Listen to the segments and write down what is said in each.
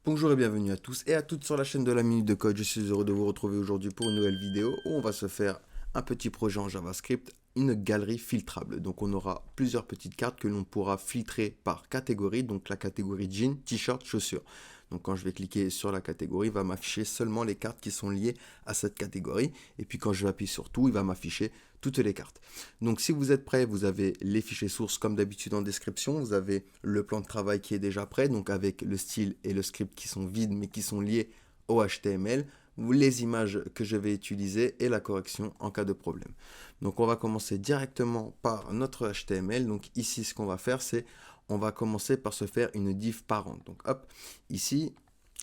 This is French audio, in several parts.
Bonjour et bienvenue à tous et à toutes sur la chaîne de la Minute de Code. Je suis heureux de vous retrouver aujourd'hui pour une nouvelle vidéo où on va se faire un petit projet en JavaScript, une galerie filtrable. Donc on aura plusieurs petites cartes que l'on pourra filtrer par catégorie, donc la catégorie jean, t-shirt, chaussures. Donc quand je vais cliquer sur la catégorie, il va m'afficher seulement les cartes qui sont liées à cette catégorie. Et puis quand je vais appuyer sur tout, il va m'afficher toutes les cartes. Donc si vous êtes prêts, vous avez les fichiers sources comme d'habitude en description. Vous avez le plan de travail qui est déjà prêt, donc avec le style et le script qui sont vides mais qui sont liés au HTML, les images que je vais utiliser et la correction en cas de problème. Donc on va commencer directement par notre HTML. Donc ici ce qu'on va faire, c'est on va commencer par se faire une div parent. Donc hop, ici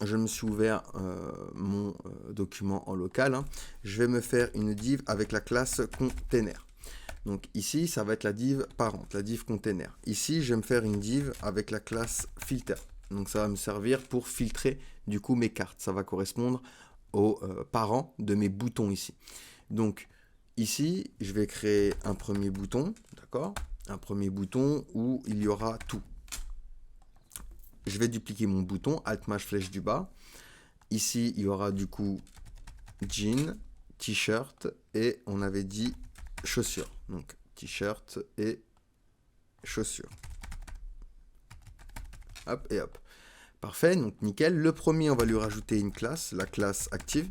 je me suis ouvert mon document en local. Je vais me faire une div avec la classe container. Donc ici, ça va être la div parente, la div container. Ici, je vais me faire une div avec la classe filter. Donc ça va me servir pour filtrer du coup mes cartes. Ça va correspondre aux parents de mes boutons ici. Donc ici, je vais créer un premier bouton, d'accord? Un premier bouton où il y aura tout. Je vais dupliquer mon bouton, Alt Maj flèche du bas. Ici, il y aura du coup jean, t-shirt et on avait dit chaussures. Donc t-shirt et chaussures. Hop et hop. Parfait, donc nickel. Le premier, on va lui rajouter une classe, la classe active.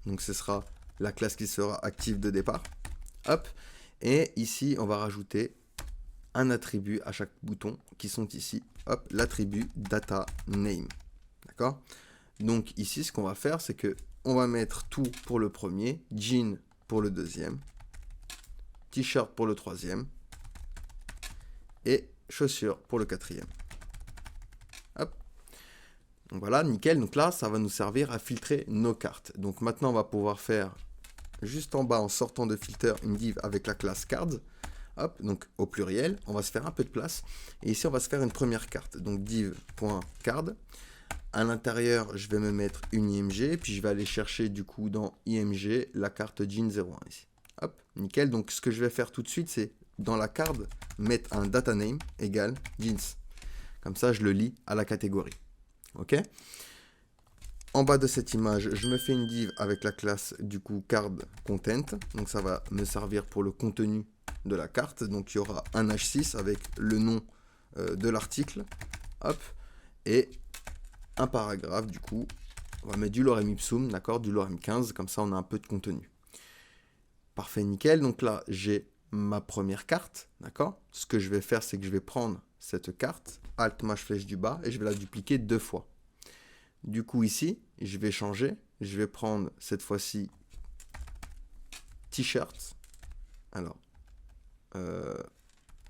Donc ce sera la classe qui sera active de départ. Hop. Et ici, on va rajouter un attribut à chaque bouton qui sont ici. Hop, l'attribut data name. D'accord? Donc ici, ce qu'on va faire, c'est que on va mettre tout pour le premier, jean pour le deuxième, t-shirt pour le troisième et chaussures pour le quatrième. Hop. Donc voilà, nickel. Donc là, ça va nous servir à filtrer nos cartes. Donc maintenant, on va pouvoir faire juste en bas, en sortant de filter, une div avec la classe cards. Hop, donc au pluriel, on va se faire un peu de place. Et ici, on va se faire une première carte. Donc div.card. À l'intérieur, je vais me mettre une IMG, puis je vais aller chercher du coup dans IMG la carte jean 01 ici. Hop, nickel. Donc ce que je vais faire tout de suite, c'est dans la carte, mettre un data name égale jeans. Comme ça, je le lis à la catégorie. OK? En bas de cette image, je me fais une div avec la classe du coup card content. Donc ça va me servir pour le contenu de la carte. Donc il y aura un H6 avec le nom de l'article. Hop. Et un paragraphe, du coup, on va mettre du lorem ipsum, d'accord, du lorem 15, comme ça on a un peu de contenu. Parfait, nickel. Donc là, j'ai ma première carte, d'accord. Ce que je vais faire, c'est que je vais prendre cette carte, Alt Maj flèche du bas, et je vais la dupliquer 2 fois. Du coup, ici, je vais changer. Je vais prendre cette fois-ci t-shirt. Alors,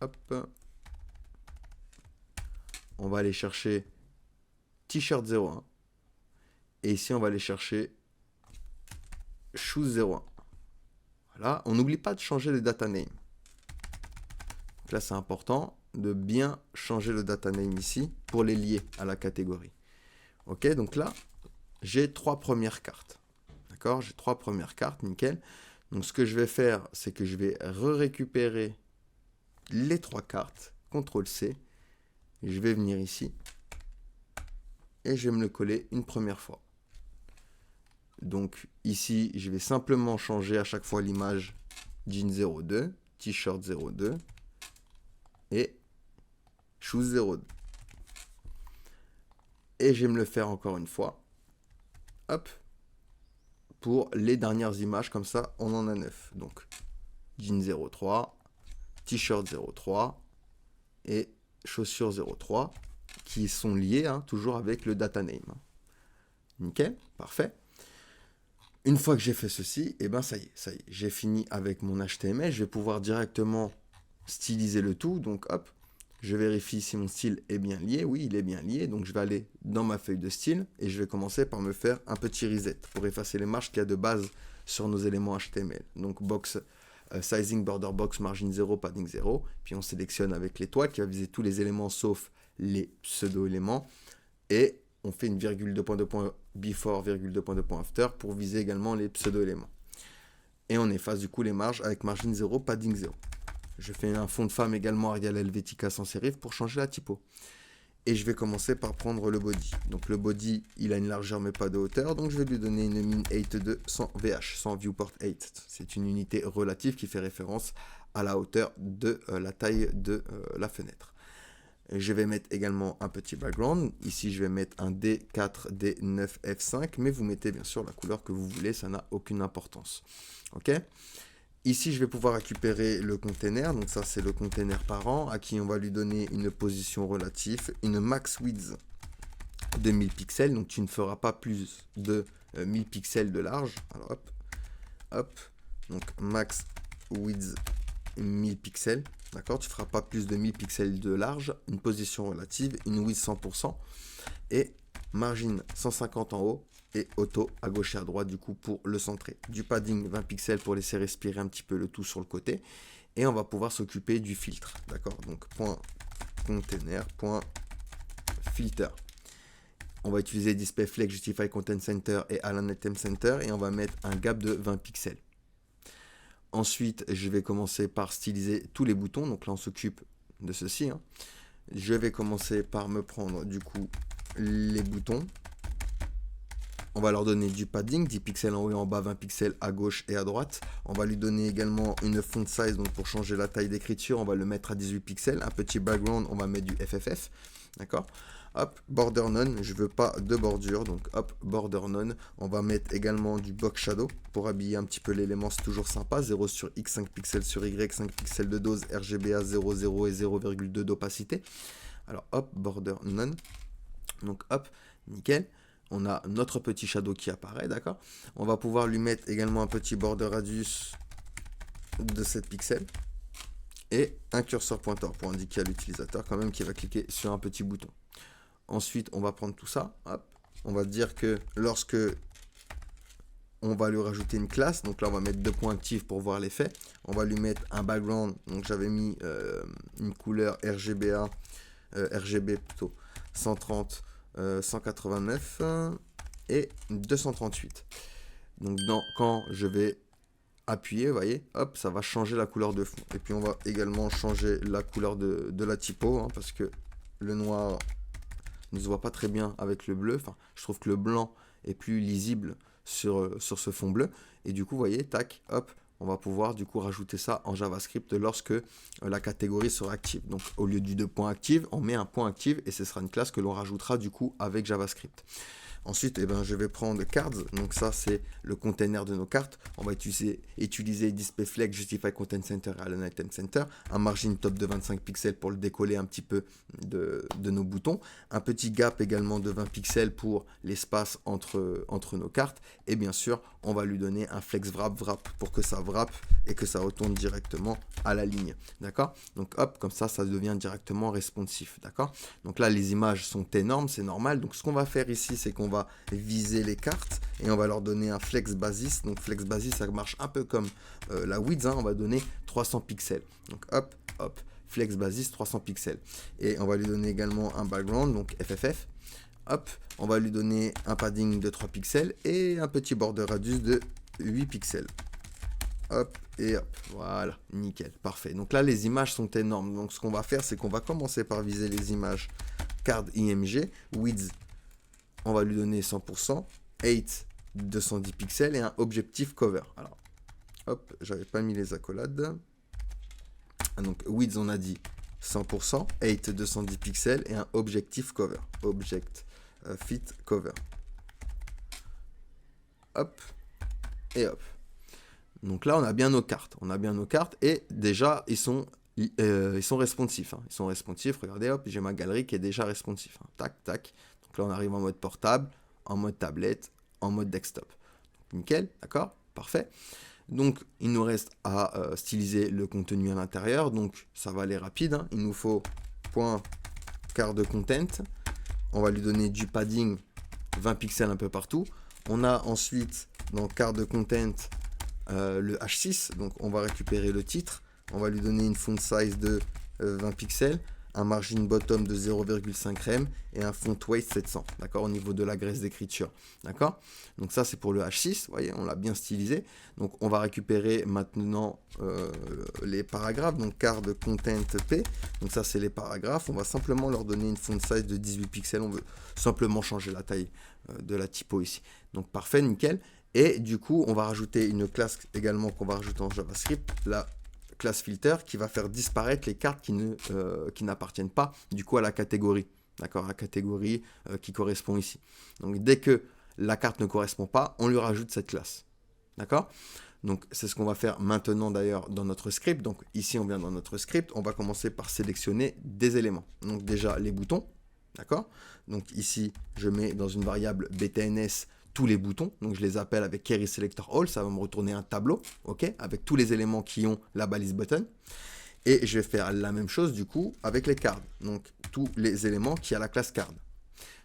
hop. On va aller chercher t-shirt 01. Et ici, on va aller chercher shoes 01. Voilà, on n'oublie pas de changer le data name. Donc là, c'est important de bien changer le data name ici pour les lier à la catégorie. Ok, donc là, j'ai 3 premières cartes. D'accord, j'ai 3 premières cartes, nickel. Donc ce que je vais faire, c'est que je vais récupérer les 3 cartes, CTRL-C. Je vais venir ici et je vais me le coller une première fois. Donc ici, je vais simplement changer à chaque fois l'image jean 02, t-shirt 02 et shoes 02. Et je vais me le faire encore une fois. Hop. Pour les dernières images, comme ça, on en a 9. Donc jean 03, t-shirt 03 et chaussures 03 qui sont liés toujours avec le data name. Nickel, parfait. Une fois que j'ai fait ceci, et ben ça y est, j'ai fini avec mon HTML. Je vais pouvoir directement styliser le tout. Donc hop, je vérifie si mon style est bien lié. Oui, il est bien lié. Donc je vais aller dans ma feuille de style et je vais commencer par me faire un petit reset pour effacer les marges qu'il y a de base sur nos éléments HTML. Donc box, sizing, border box, margin 0, padding 0. Puis on sélectionne avec l'étoile qui va viser tous les éléments sauf les pseudo-éléments. Et on fait une virgule 2.2 point before, virgule 2.2 point after pour viser également les pseudo-éléments. Et on efface du coup les marges avec margin 0, padding 0. Je fais un fond de femme également Arial Helvetica sans serif pour changer la typo. Et je vais commencer par prendre le body. Donc le body, il a une largeur mais pas de hauteur. Donc je vais lui donner une min 8 de 100 VH, 100 viewport 8. C'est une unité relative qui fait référence à la hauteur de la taille de la fenêtre. Je vais mettre également un petit background. Ici, je vais mettre un D4, D9, F5. Mais vous mettez bien sûr la couleur que vous voulez. Ça n'a aucune importance. OK ? Ici, je vais pouvoir récupérer le container. Donc ça, c'est le container parent à qui on va lui donner une position relative, une max width de 1000 pixels. Donc tu ne feras pas plus de 1000 pixels de large. Alors hop, hop. Donc max width 1000 pixels. D'accord, tu ne feras pas plus de 1000 pixels de large, une position relative, une width 100% et margin 150 en haut et auto à gauche et à droite du coup pour le centrer. Du padding 20 pixels pour laisser respirer un petit peu le tout sur le côté et on va pouvoir s'occuper du filtre. D'accord, donc point container, point filter. On va utiliser Display Flex, Justify Content Center et Align Item Center et on va mettre un gap de 20 pixels. Ensuite, je vais commencer par styliser tous les boutons. Donc là, on s'occupe de ceci. Je vais commencer par me prendre du coup les boutons. On va leur donner du padding, 10 pixels en haut et en bas, 20 pixels à gauche et à droite. On va lui donner également une font size, donc pour changer la taille d'écriture, on va le mettre à 18 pixels. Un petit background, on va mettre du FFF. D'accord ? Hop, border none, je veux pas de bordure, donc hop, border none. On va mettre également du box shadow pour habiller un petit peu l'élément, c'est toujours sympa. 0 sur X, 5 pixels sur Y, 5 pixels de dose, RGBA 0,0 et 0,2 d'opacité. Alors hop, border none. Donc hop, nickel. On a notre petit shadow qui apparaît, d'accord. On va pouvoir lui mettre également un petit border radius de 7 pixels. Et un curseur pointeur pour indiquer à l'utilisateur quand même qu'il va cliquer sur un petit bouton. Ensuite, on va prendre tout ça, hop. On va dire que lorsque on va lui rajouter une classe, donc là on va mettre 2 points actifs pour voir l'effet. On va lui mettre un background, donc j'avais mis une couleur RGBA, RGB plutôt, 130, 189 et 238. Donc quand je vais appuyer, vous voyez, hop, ça va changer la couleur de fond. Et puis on va également changer la couleur de la typo, parce que le noir ne se voit pas très bien avec le bleu. Enfin, je trouve que le blanc est plus lisible sur ce fond bleu. Et du coup, vous voyez, tac, hop, on va pouvoir du coup rajouter ça en JavaScript lorsque la catégorie sera active. Donc, au lieu du 2 points active, on met un point active et ce sera une classe que l'on rajoutera du coup avec JavaScript. Ensuite, je vais prendre cards. Donc ça, c'est le container de nos cartes. On va utiliser Display Flex, Justify Content Center et Align Item Center. Un margin top de 25 pixels pour le décoller un petit peu de nos boutons. Un petit gap également de 20 pixels pour l'espace entre nos cartes. Et bien sûr, on va lui donner un flex wrap pour que ça wrap et que ça retourne directement à la ligne. D'accord ? Donc hop, comme ça devient directement responsif. D'accord ? Donc là, les images sont énormes, c'est normal. Donc ce qu'on va faire ici, c'est qu'on va viser les cartes et on va leur donner un flex basis. Donc flex basis, ça marche un peu comme la width, on va donner 300 pixels. Donc hop, hop, flex basis 300 pixels. Et on va lui donner également un background, donc FFF. Hop, on va lui donner un padding de 3 pixels et un petit border radius de 8 pixels. Hop et hop, voilà, nickel, parfait. Donc là, les images sont énormes. Donc ce qu'on va faire, c'est qu'on va commencer par viser les images card IMG, width, on va lui donner 100%, 8, 210 pixels et un objectif cover. Alors, hop, j'avais pas mis les accolades. Donc, width, on a dit 100%, 8, 210 pixels et un objectif cover. Object fit cover. Hop, et hop. Donc là, on a bien nos cartes. Et déjà, ils sont responsifs. Ils sont responsifs. Regardez, hop, j'ai ma galerie qui est déjà responsif. Tac, tac. Donc là, on arrive en mode portable, en mode tablette, en mode desktop. Donc, nickel, d'accord, parfait. Donc, il nous reste à styliser le contenu à l'intérieur. Donc, ça va aller rapide. Il nous faut point card de content. On va lui donner du padding 20 pixels un peu partout. On a ensuite, dans card de content, le H6. Donc, on va récupérer le titre. On va lui donner une font size de 20 pixels. un margin bottom de 0,5 rem et un font weight 700, d'accord, au niveau de la graisse d'écriture, d'accord. Donc ça c'est pour le H6, vous voyez, on l'a bien stylisé. Donc on va récupérer maintenant les paragraphes, donc card content p, donc ça c'est les paragraphes. On va simplement leur donner une font size de 18 pixels, on veut simplement changer la taille de la typo ici. Donc parfait, nickel. Et du coup on va rajouter une classe également qu'on va rajouter en JavaScript, la classe filter, qui va faire disparaître les cartes qui n'appartiennent pas du coup à la catégorie, d'accord, la catégorie qui correspond ici. Donc dès que la carte ne correspond pas, on lui rajoute cette classe, d'accord. Donc c'est ce qu'on va faire maintenant d'ailleurs dans notre script. Donc ici on vient dans notre script, on va commencer par sélectionner des éléments. Donc déjà les boutons, d'accord. Donc ici je mets dans une variable btns tous les boutons, donc je les appelle avec query selector all, ça va me retourner un tableau, ok, avec tous les éléments qui ont la balise button. Et je vais faire la même chose du coup avec les cards, donc tous les éléments qui a la classe card.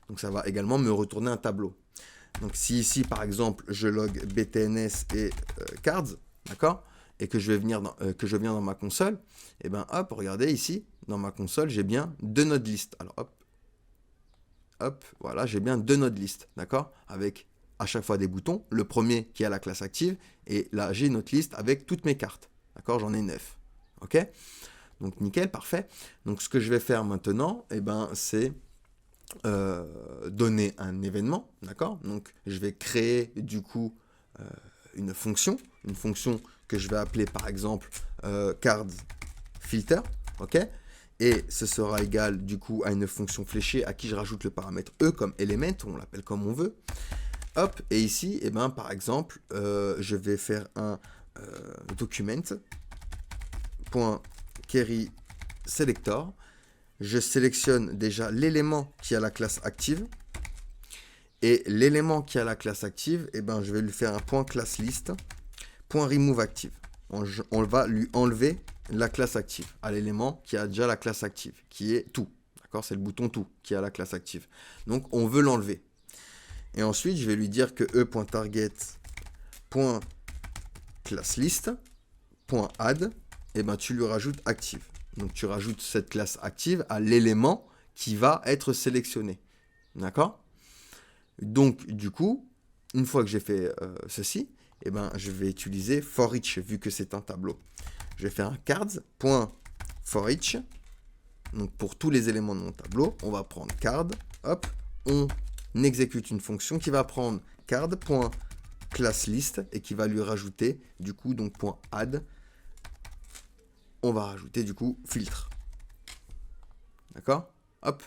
Donc ça va également me retourner un tableau. Donc si ici par exemple je log btns et cards, d'accord, et que je vais venir viens dans ma console, et ben hop, regardez ici dans ma console j'ai bien deux nodes list. Alors hop, voilà, j'ai bien deux nodes list, d'accord, avec à chaque fois des boutons, le premier qui a la classe active, et là j'ai une autre liste avec toutes mes cartes, d'accord, j'en ai 9, ok, donc nickel, parfait. Donc ce que je vais faire maintenant, eh ben, c'est donner un événement, d'accord, donc je vais créer du coup une fonction que je vais appeler par exemple card filter, ok, et ce sera égal du coup à une fonction fléchée à qui je rajoute le paramètre e comme element, on l'appelle comme on veut. Hop, et ici, eh ben, par exemple, je vais faire un document.query selector. Je sélectionne déjà l'élément qui a la classe active. Et l'élément qui a la classe active, eh ben, je vais lui faire un point class list, point remove active. On va lui enlever la classe active à l'élément qui a déjà la classe active, qui est tout. D'accord, c'est le bouton tout qui a la classe active. Donc on veut l'enlever. Et ensuite, je vais lui dire que e.target.classList.add, et ben tu lui rajoutes active. Donc tu rajoutes cette classe active à l'élément qui va être sélectionné. D'accord? Donc du coup, une fois que j'ai fait ceci, et ben je vais utiliser forEach vu que c'est un tableau. Je vais faire un cards.forEach. Donc pour tous les éléments de mon tableau, on va prendre card, hop, on exécute une fonction qui va prendre card.classList et qui va lui rajouter du coup donc .add, on va rajouter du coup filtre, d'accord, hop,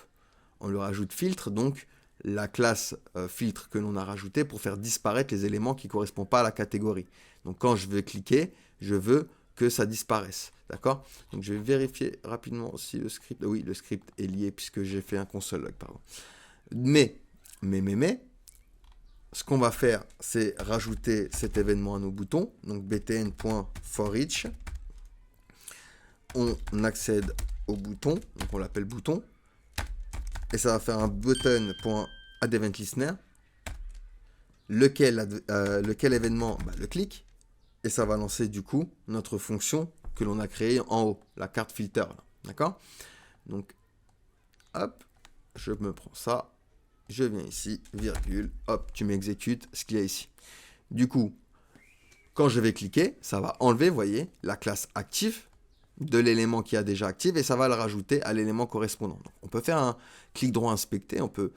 on lui rajoute filtre, donc la classe filtre que l'on a rajouté pour faire disparaître les éléments qui ne correspondent pas à la catégorie. Donc quand je vais cliquer, je veux que ça disparaisse, d'accord. Donc je vais vérifier rapidement si le script, oui, le script est lié puisque j'ai fait un console log, pardon. Mais, ce qu'on va faire, c'est rajouter cet événement à nos boutons. Donc btn.forEach. On accède au bouton, donc on l'appelle bouton. Et ça va faire un button.addEventListener. Lequel événement, le clique. Et ça va lancer du coup notre fonction que l'on a créée en haut, la carte filter. D'accord? Donc, hop, je me prends ça. Je viens ici, virgule, hop, tu m'exécutes ce qu'il y a ici. Du coup, quand je vais cliquer, ça va enlever, vous voyez, la classe active de l'élément qui a déjà active et ça va le rajouter à l'élément correspondant. Donc, on peut faire un clic droit inspecter, on peut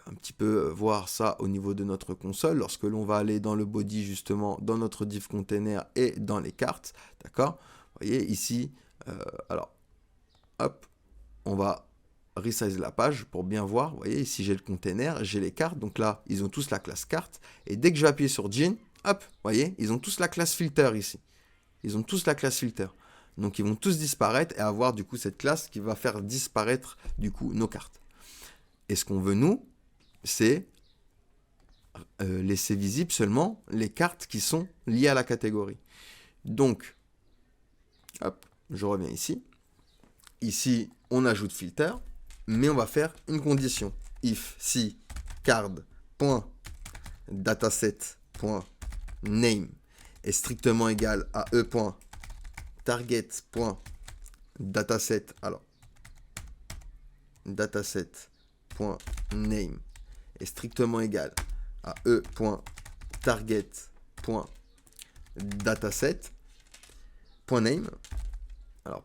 un petit peu voir ça au niveau de notre console lorsque l'on va aller dans le body justement, dans notre div container et dans les cartes, d'accord. Vous voyez ici, alors, hop, on va resize la page pour bien voir. Vous voyez, ici j'ai le container, j'ai les cartes. Donc là, ils ont tous la classe carte. Et dès que je vais appuyer sur Gin, hop, vous voyez, ils ont tous la classe filter ici. Ils ont tous la classe filter. Donc ils vont tous disparaître et avoir du coup cette classe qui va faire disparaître du coup nos cartes. Et ce qu'on veut nous, c'est laisser visible seulement les cartes qui sont liées à la catégorie. Donc, hop, je reviens ici. Ici, on ajoute filter. Mais on va faire une condition. If, si, card.dataset.name est strictement égal à e.target.dataset. Alors, e.dataset.name est strictement égal à e.target.dataset.name, alors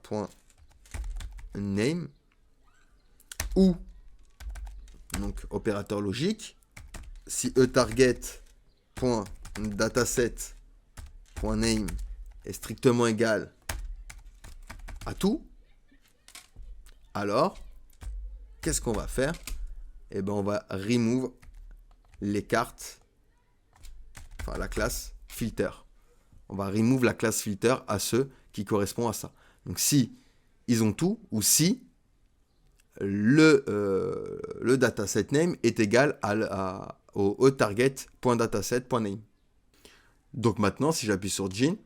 .name, ou, donc opérateur logique, si eTarget.dataset.name est strictement égal à tout, alors, qu'est-ce qu'on va faire? Eh bien, on va remove les cartes, enfin la classe filter. On va remove la classe filter à ceux qui correspondent à ça. Donc, si ils ont tout, ou si le dataset name est égal au target.dataset.name. Donc maintenant, si j'appuie sur Gin,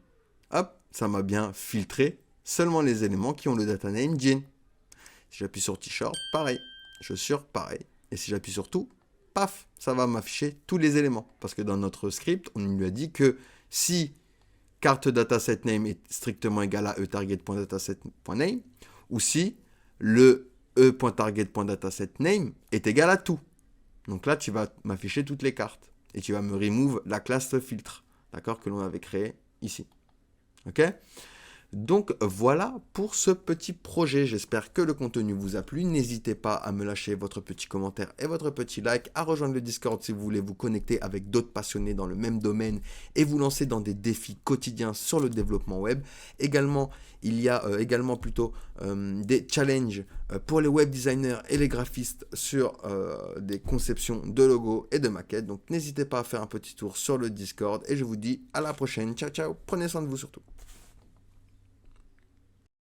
hop, ça m'a bien filtré seulement les éléments qui ont le data name Gin. Si j'appuie sur T-shirt, pareil. Chaussures, pareil. Et si j'appuie sur tout, paf, ça va m'afficher tous les éléments. Parce que dans notre script, on lui a dit que si carte dataset name est strictement égal à eTarget.dataset.name, ou si le e.target.dataset.name est égal à tout. Donc là, tu vas m'afficher toutes les cartes. Et tu vas me remove la classe filtre, d'accord, que l'on avait créée ici. Ok ? Donc voilà pour ce petit projet, j'espère que le contenu vous a plu, n'hésitez pas à me lâcher votre petit commentaire et votre petit like, à rejoindre le Discord si vous voulez vous connecter avec d'autres passionnés dans le même domaine et vous lancer dans des défis quotidiens sur le développement web. Également, il y a des challenges pour les web designers et les graphistes sur des conceptions de logos et de maquettes, donc n'hésitez pas à faire un petit tour sur le Discord et je vous dis à la prochaine, ciao ciao, prenez soin de vous surtout.